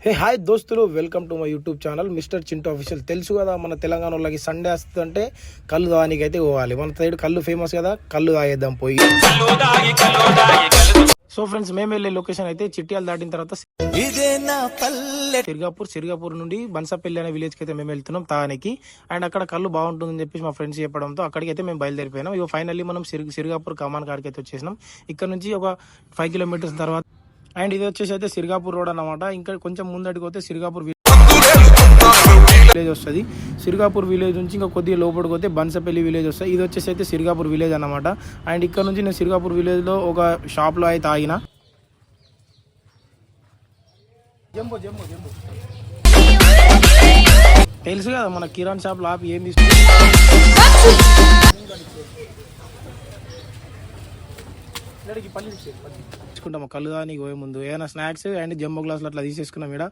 Hey hi దోస్తులు, welcome to my YouTube channel mister Chintu official. తెలుసు కదా మన తెలంగాణ వాళ్ళకి సండే వస్తుందంటే కళ్ళు తాగడానికి అయితే పోవాలి. మన సైడ్ కళ్ళు ఫేమస్ కదా, కళ్ళు తాగేద్దాం పోయి. సో ఫ్రెండ్స్, మేము వెళ్ళే లొకేషన్ అయితే చిట్యాల దాటిన తర్వాత సిరిగాపూర్ నుండి బన్సపల్లి అనే విలేజ్ కి అయితే మేము వెళ్తున్నాం తాగడానికి. అండ్ అక్కడ కళ్ళు బాగుంటుందని చెప్పేసి మా ఫ్రెండ్స్ చెప్పడంతో అక్కడికి అయితే మేము బయలుదేరిపోయినాం. ఇక ఫైనల్లీ మనం సిరిగాపూర్ కమాన్ కాడికి అయితే వచ్చేసినాం. ఇక్కడ నుంచి ఒక 5 కిలోమీటర్స్ తర్వాత. అండ్ ఇది వచ్చేసి అయితే సిరిగాపూర్ రోడ్ అన్నమాట. ఇంకా కొంచెం ముందడికి పోతే సిరిగాపూర్ విలేజ్ వస్తుంది. సిరిగాపూర్ విలేజ్ నుంచి ఇంకా కొద్దిగా లోపలికి పోతే బన్సపల్లి విలేజ్ వస్తుంది. ఇది వచ్చేసి అయితే సిరిగాపూర్ విలేజ్ అన్నమాట. అండ్ ఇక్కడ నుంచి నేను సిరిగాపూర్ విలేజ్ లో ఒక షాప్ లో అయితే ఆగిన. తెలుసు కదా మన కిరాణ్ షాప్ లో ఆపి ఏం తీసుకుంటాము కళ్ళు దానికి పోయే ముందు ఏదైనా స్నాక్స్ అండ్ జంబో గ్లాసులు అట్లా తీసేసుకున్నాం. ఇక్కడ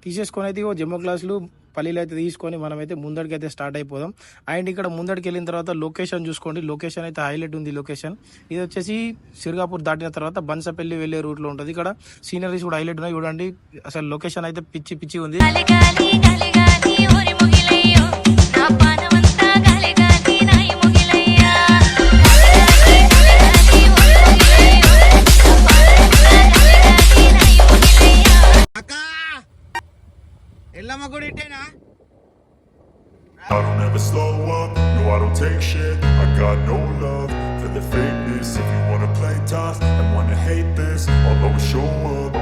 తీసేసుకొని అయితే జంబో గ్లాసులు పల్లీలు అయితే తీసుకొని మనమైతే ముందడికి అయితే స్టార్ట్ అయిపోదాం. అండ్ ఇక్కడ ముందడికి వెళ్ళిన తర్వాత లొకేషన్ చూసుకోండి. లొకేషన్ అయితే హైలైట్ ఉంది. లొకేషన్ ఇది వచ్చేసి సిరిగాపూర్ దాటిన తర్వాత బన్సపల్లి వెళ్ళే రూట్ లో ఉంటుంది. ఇక్కడ సీనరీస్ కూడా హైలైట్ ఉన్నాయి చూడండి. అసలు లొకేషన్ అయితే పిచ్చి ఉంది. I don't ever slow up, no I don't take shit. I got no love for the fakeness. If you wanna play tough and wanna hate this, I'll always show up.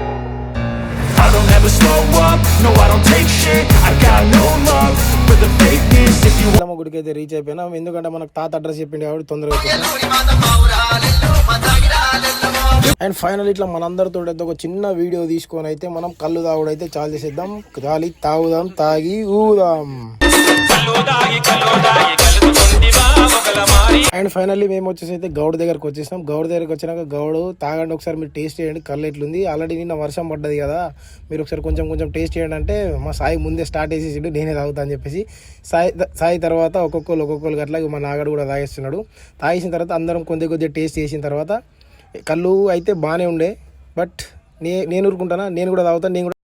I don't ever slow up, no I don't take shit. I got no love for the fakeness. If you Yellamma గుడికి అయితే reach అయిపోయినాం. ఎందుకంటే మనకు తాత address చెప్పింది కాబట్టి తొందరగా. And final ఇట్లా మనందరితో ఒక చిన్న వీడియో తీసుకొని అయితే మనం కళ్ళు తాగుడు అయితే చాలు చేసేద్దాం. గాలి తాగుదాం, తాగి ఊదాం. అండ్ ఫైనల్లీ మేము వచ్చేసి అయితే గౌడ్ దగ్గరకు వచ్చేసాం. గౌడ్ దగ్గరకు వచ్చినాక గౌడు తాగండి ఒకసారి, మీరు టేస్ట్ చేయండి కళ్ళు ఎట్లుంది. ఆల్రెడీ నిన్న వర్షం పడ్డది కదా, మీరు ఒకసారి కొంచెం టేస్ట్ చేయండి అంటే మా సాయి ముందే స్టార్ట్ చేసేసిండు నేనే తాగుతా అని చెప్పేసి. సాయి తర్వాత ఒక్కొక్కరు అట్లా మా నాగడు కూడా తాగేస్తున్నాడు. తాగేసిన తర్వాత అందరం కొద్దిగా టేస్ట్ చేసిన తర్వాత కళ్ళు అయితే బాగానే ఉండే. బట్ నేను ఊరుకుంటానా, నేను కూడా తాగుతాను. నేను కూడా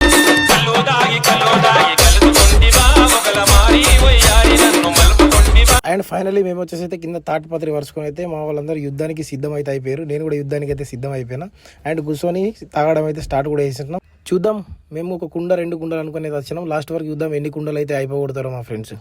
అండ్ ఫైనల్లీ మేము వచ్చేసి అయితే కింద తాటిపత్రి వరుసుకొని అయితే మా వాళ్ళందరూ యుద్ధానికి సిద్ధం అయితే అయిపోయారు. నేను కూడా యుద్ధానికి అయితే సిద్ధం అయిపోయినా. అండ్ కూర్చొని తాగడం అయితే స్టార్ట్ కూడా చేసినాం. చూద్దాం, మేము ఒక కుండ 2 కుండలు అనుకుని వచ్చినాం. లాస్ట్ వరకు చూద్దాం ఎన్ని కుండలు అయితే అయిపోగొడతారో మా ఫ్రెండ్స్.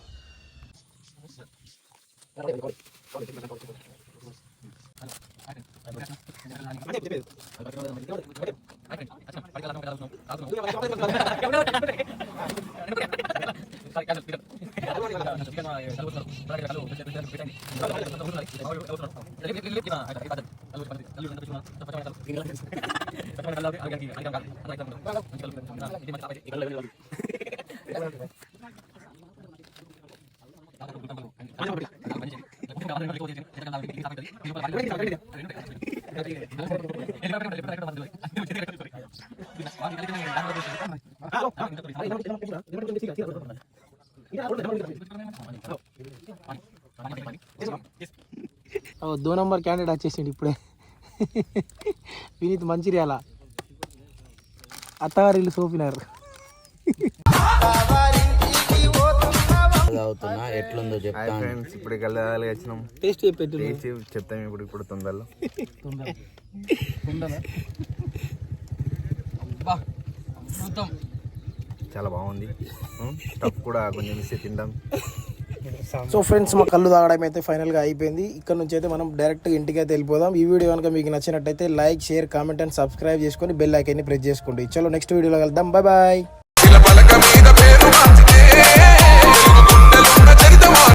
దో నంబర్ క్యాండిడేట్ వచ్చేసిండు ఇప్పుడే. వినీత్ మంచిర్యాల అత్తగారిల్లు సోపినారు. ఎట్లుందో చెప్తాను. ఇప్పుడు కళ్ళాలి వచ్చినాం. టేస్ట్ చెప్పేట్టు చెప్తాం ఇప్పుడు తొందరలో. చాలా బాగుంది. స్టఫ్ కూడా కొంచెం మిస్ తింటాం. సో ఫ్రెండ్స్, మా కళ్ళు తాగడం అయితే ఫైనల్గా అయిపోయింది. ఇక్కడ నుంచి అయితే మనం డైరెక్ట్గా ఇంటికి అయితే వెళ్ళిపోదాం. ఈ వీడియో కనుక మీకు నచ్చినట్టయితే like, share, comment and subscribe చేసుకొని బెల్ ఐకాన్ని ప్రెస్ చేసుకోండి. చలో నెక్స్ట్ వీడియోలో కలుద్దాం. Bye bye.